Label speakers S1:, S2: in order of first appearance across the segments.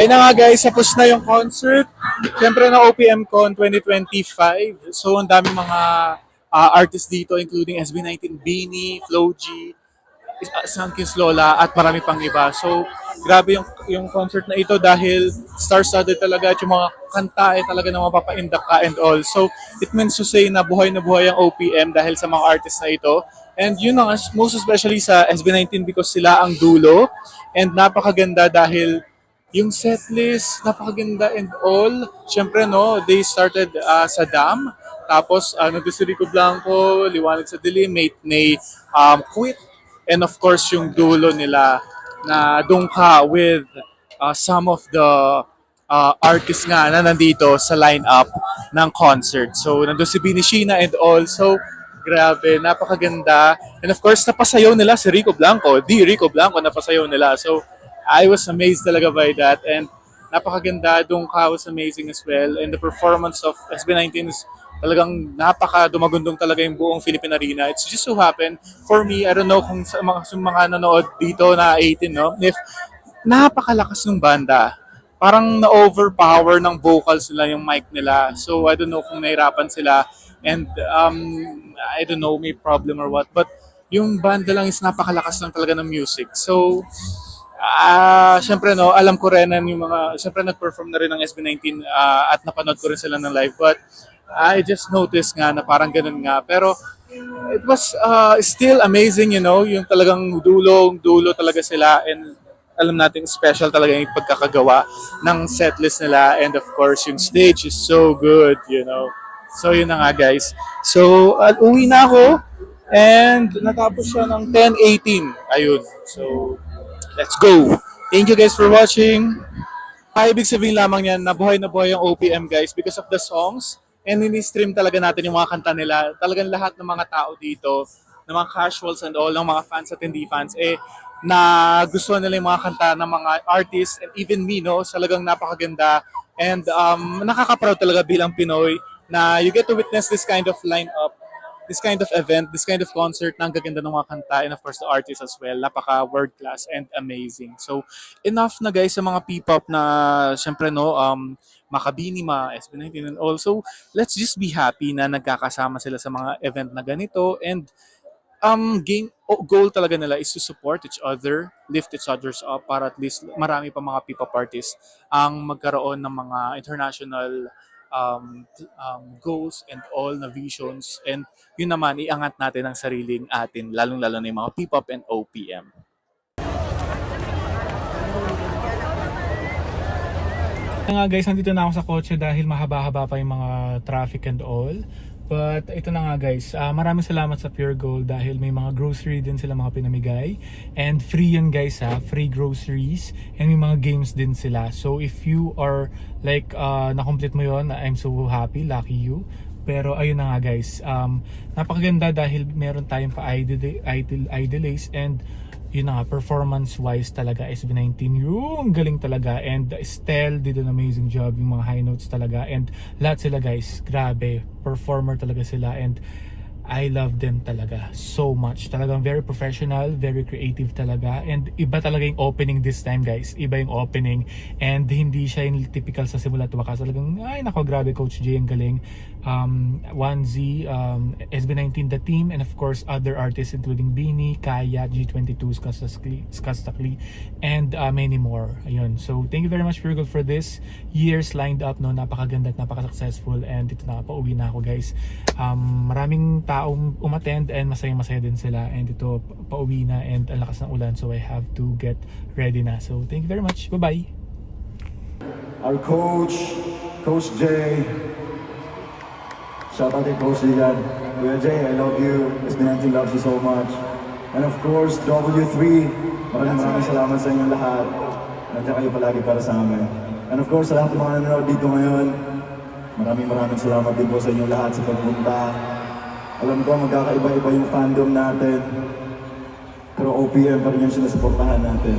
S1: Ayun na nga guys, tapos na yung concert. Siyempre na OPM Con 2025. So ang dami mga artists dito including SB19, Beanie, Flo G, Sunkist Lola at marami pang iba. So grabe yung concert na ito dahil star-studded talaga at yung mga kanta ay talaga na mapapaindak ka and all. So it means to say na buhay ang OPM dahil sa mga artists na ito. And yun nga, most especially sa SB19 because sila ang dulo. And napakaganda dahil yung setlist, napakaganda and all. Siyempre, no, they started sa Dam. Tapos, nandun si Rico Blanco, Liwanag sa Dilim, Mate Nay, Quit. And of course, yung dulo nila na Dungka with some of the artists nga na nandito sa lineup ng concert. So, nandun si Binishina and all. So, grabe, napakaganda. And of course, napasayaw nila si Rico Blanco. Rico Blanco, napasayaw nila. So, I was amazed talaga by that. And napakaganda. Dungka was amazing as well. And the performance of SB19 is talagang dumagundong talaga yung buong Philippine Arena. It's just so happen, for me, I don't know kung sa mga nanood dito na 18, no? If napakalakas ng banda. Parang na-overpower ng vocals nila yung mic nila. So, I don't know kung nahirapan sila. And I don't know, may problem or what. But yung banda lang is napakalakas lang talaga ng music. So, syempre no, alam ko rin na yung mga, syempre nag-perform na rin ng SB19 at napanood ko rin sila ng live. But I just noticed nga na parang ganun nga. Pero it was still amazing, you know, yung talagang dulo talaga sila. And alam natin special talaga yung pagkakagawa ng setlist nila. And of course, yung stage is so good, you know. So yun na nga guys. So uwi na ako and natapos siya ng 10:18. Ayun. So let's go. Thank you guys for watching. Ibig sabihin lamang yan na buhay ang OPM guys because of the songs and ini-stream talaga natin yung mga kanta nila. Talagang lahat ng mga tao dito, ng mga casuals and all, ng mga fans at hindi fans, na gusto nila yung mga kanta ng mga artists and even me, no? Talagang napakaganda and nakaka-proud talaga bilang Pinoy na you get to witness this kind of lineup, this kind of event, this kind of concert na ang gaganda ng mga kanta and of course the artists as well. Napaka world class and amazing. So enough na guys sa mga P-pop na syempre no, Makabini, SB19 and also let's just be happy na nagkakasama sila sa mga event na ganito and goal talaga nila is to support each other, lift each others up para at least marami pa mga P-pop artists ang magkaroon ng mga international goals and all na visions and yun naman iangat natin ang sariling atin lalong-lalo na yung mga P-pop and OPM. Nga guys, nandito na ako sa kotse dahil mahaba-haba pa yung mga traffic and all. But ito na nga guys, maraming salamat sa Pure Gold dahil may mga grocery din sila mga pinamigay. And free yun guys free groceries and may mga games din sila. So if you are like na-complete mo yun, I'm so happy, lucky you. Pero ayun na nga guys, napakaganda dahil meron tayong pa-idolize and yun na nga, performance wise talaga SB19 yung galing talaga and Estel did an amazing job, yung mga high notes talaga and lahat sila guys, grabe, performer talaga sila and I love them talaga so much. Talagang very professional, very creative talaga and iba talaga yung opening this time guys. Iba yung opening and hindi siya yung typical sa simula at wakas. Talagang ay nako, grabe Coach J ang galing. 1Z, SB19 the team and of course other artists including Beanie, Kaya, G22, Skastakli and many more. Ayun. So thank you very much Virgo for this years lined up, no. Napakaganda at napaka-successful and ito na, pauwi na ako guys. Maraming taong umattend and masaya din sila and ito pauwi na and ang lakas ng ulan so I have to get ready na. So thank you very much. Bye-bye.
S2: Our coach, Coach J. Shout out to Coach Ligan. Kuya J, I love you. SB19 loves you so much. And of course, W3, maraming salamat sa inyong lahat. Nandiyan kayo palagi para sa amin. And of course, sa lahat ng mga nanonood dito ngayon, maraming salamat din po sa inyong lahat sa pagpunta. Alam ko, magkakaiba-iba yung fandom natin. Pero OPM pa rin yung sinusuportahan natin.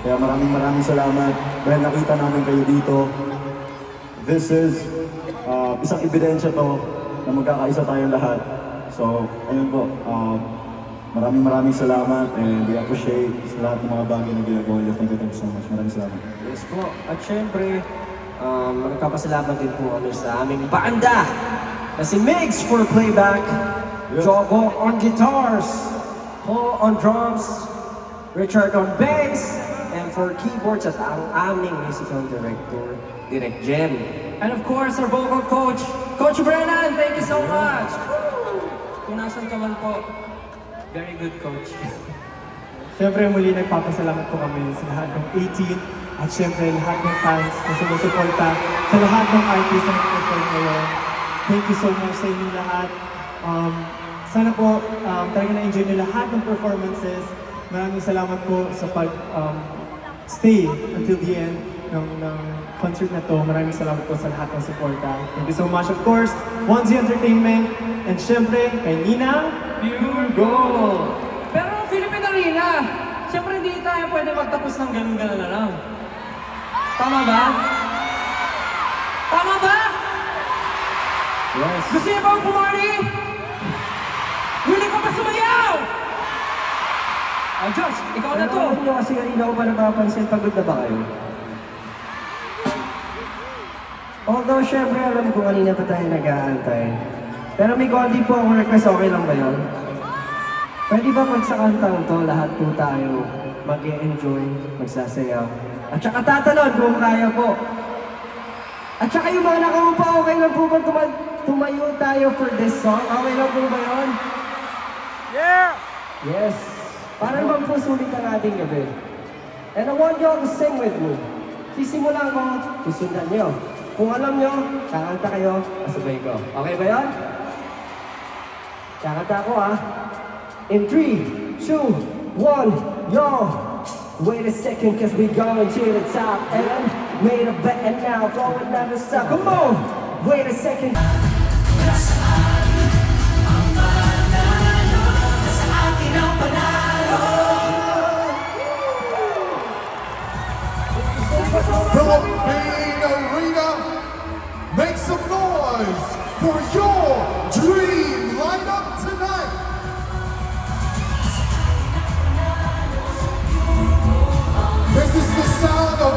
S2: Kaya maraming salamat. Dahil nakita namin kayo dito. This is isang ebidensya to na magkakaisa tayong lahat. So, ayun po. maraming salamat and we appreciate sa lahat ng mga bagay na ginagawa niyo. Thank you so much. Maraming salamat.
S3: Yes po. At syempre, nagpapasalamat din po kami sa aming banda na si Migs for playback, Jogo on guitars, Paul on drums, Richard on bass, and for keyboards at ang aming musical director, Direk Jem.
S4: And of course, our vocal coach, Coach Brennan, thank you so much. Kung nasan ka man po, very good coach.
S5: Siyempre muli nagpapasalamat po kami sa lahat ng 18 at siyempre lahat ng fans na sumusuporta sa lahat ng artists na nag-perform ngayon. Thank you so much sa inyong lahat. Sana po talaga na-enjoy niyo lahat ng performances. Maraming salamat po sa stay until the end ng concert na to. Maraming salamat po sa lahat ng suporta. Thank you so much, of course, Onesie Entertainment, and syempre kay Nina
S4: Pure Gold! Pero Philippine Arena, siyempre hindi tayo pwede magtapos ng ganun-ganun na lang. Tama ba? Tama ba?
S3: Yes.
S4: Gusto niyo bang pumarty? Huli ko pa sumayaw! Josh, ikaw na to!
S3: Alam niyo kasi kanina ko pa napapansin, pagod na ba kayo? Although syempre alam ko kanina pa tayo nag-aantay. Pero may konti po akong request, okay lang ba yun? Pwede ba pag sa kantang to, lahat po tayo mag-e-enjoy, magsasayaw, at saka tatalon kung kaya po. At saka yung mga nakaupa, okay lang po ba tumayo tayo for this song? Okay lang po ba yun? Yeah! Yes. Para naman po sulit ang ating gabi. And I want you all to sing with me. Sisimulan ko, susundan nyo. Kung alam nyo, kakanta kayo, kasabay ko. Okay ba yun? Kakanta ko In 3, 2, 1, yo! Wait a second, cause we going to the top. And made a bet and now forward never stop. Come on! Wait a second.
S6: Philippine Arena, make some noise for your dream lineup tonight. This is the sound of